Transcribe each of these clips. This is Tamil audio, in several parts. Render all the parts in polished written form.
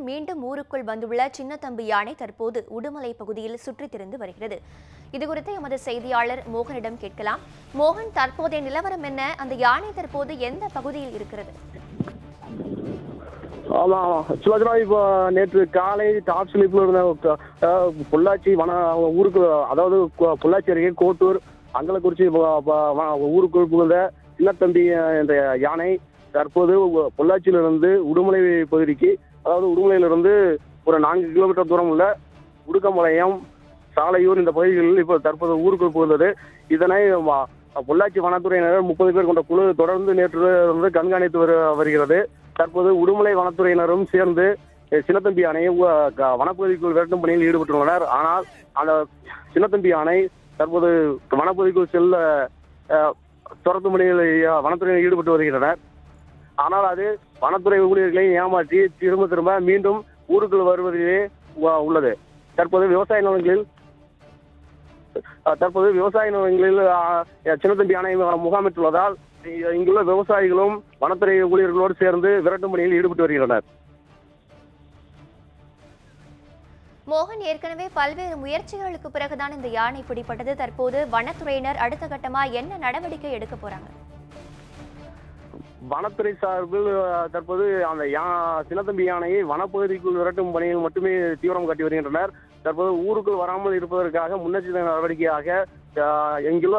மீண்டும் ஊருக்குள் வந்துள்ள சின்னத்தம்பி யானை தற்போது உடுமலை பகுதியில் சுற்றித் திரிந்து வருகிறது. இதுகுறித்து எமது செய்தியாளர் மோகனிடம் கேட்கலாம். மோகன், தற்போதைய நிலவரம் என்ன? அந்த யானை தற்போது எந்த பகுதியில் இருக்கிறது? இப்போ நேற்று காலை டாப் ஸ்லிப்ல இருந்த பொள்ளாச்சி ஊருக்கு, அதாவது பொள்ளாச்சி அருகே கோட்டூர் அங்கலக்குறிச்சி ஊருக்குள் புகுந்த சின்னத்தம்பி என்ற யானை தற்போது பொள்ளாச்சியிலிருந்து உடுமலை பகுதிக்கு, அதாவது உடுமலையிலிருந்து ஒரு 4 கிலோமீட்டர் தூரம் உள்ள உடுக்கம்பாளையம், சாலையூர் இந்த பகுதிகளில் இப்போ தற்போது ஊருக்குள் புகுந்தது. இதனை பொள்ளாச்சி வனத்துறையினர் 30 பேர் கொண்ட குழு தொடர்ந்து நேற்று இருந்து கண்காணித்து வருகிறது. தற்போது உடுமலை வனத்துறையினரும் சேர்ந்து சின்னத்தம்பி யானையை வனப்பகுதிக்குள் விரட்டும் பணியில் ஈடுபட்டுள்ளனர். ஆனால் அந்த சின்னத்தம்பி யானை தற்போது வனப்பகுதிக்குள் செல்ல துரத்தும் பணியில் வனத்துறையினர் ஈடுபட்டு வருகின்றனர். ஆனால் அது வனத்துறை ஊழியர்களை ஏமாற்றி திரும்ப மீண்டும் ஊருக்குள் வருவதிலே உள்ளது. தற்போது விவசாய நிலங்களில் சின்னத்தம்பி யானை முகாமிட்டுள்ளதால் இங்குள்ள விவசாயிகளும் வனத்துறை ஊழியர்களோடு சேர்ந்து விரட்டும் பணியில் ஈடுபட்டு வருகின்றனர். மோகன், ஏற்கனவே பல்வேறு முயற்சிகளுக்கு பிறகுதான் இந்த யானை பிடிப்பட்டது. தற்போது வனத்துறையினர் அடுத்த கட்டமா என்ன நடவடிக்கை எடுக்க போறாங்க? வனத்துறை சார்பில் தற்போது அந்த சின்னத்தம்பி யானையை வனப்பகுதிக்குள் விரட்டும் பணியில் மட்டுமே தீவிரம் காட்டி வருகின்றனர். தற்போது ஊருக்குள் வராமல் இருப்பதற்காக முன்னெச்சரிக்கை நடவடிக்கையாக எங்குள்ள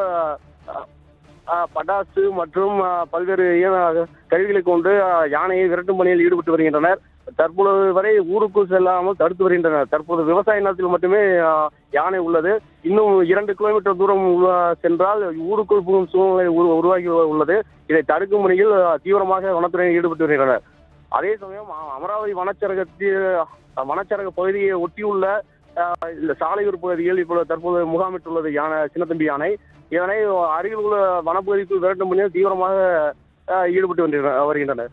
பட்டாசு மற்றும் பல்வேறு கருவிகளை கொண்டு யானையை விரட்டும் பணியில் ஈடுபட்டு வருகின்றனர். தற்பொழுது வரை ஊருக்குள் செல்லாமல் தடுத்து வருகின்றனர். தற்போது விவசாய நிலத்தில் மட்டுமே யானை உள்ளது. இன்னும் 2 கிலோமீட்டர் தூரம் சென்றால் ஊருக்குள் புகும் சூழ்நிலை உருவாகி உள்ளது. இதை தடுக்கும் பணியில் தீவிரமாக வனத்துறையினர் ஈடுபட்டு வருகின்றனர். அதே சமயம் அமராவதி வனச்சரக பகுதியை ஒட்டியுள்ள இந்த சாலையூர் பகுதியில் இப்பொழுது தற்போது முகாமிட்டுள்ளது சின்னத்தம்பி யானை. இதனை அருகில் உள்ள வனப்பகுதிக்குள் விரட்டும் பணியில் தீவிரமாக ஈடுபட்டு வருகின்றனர்.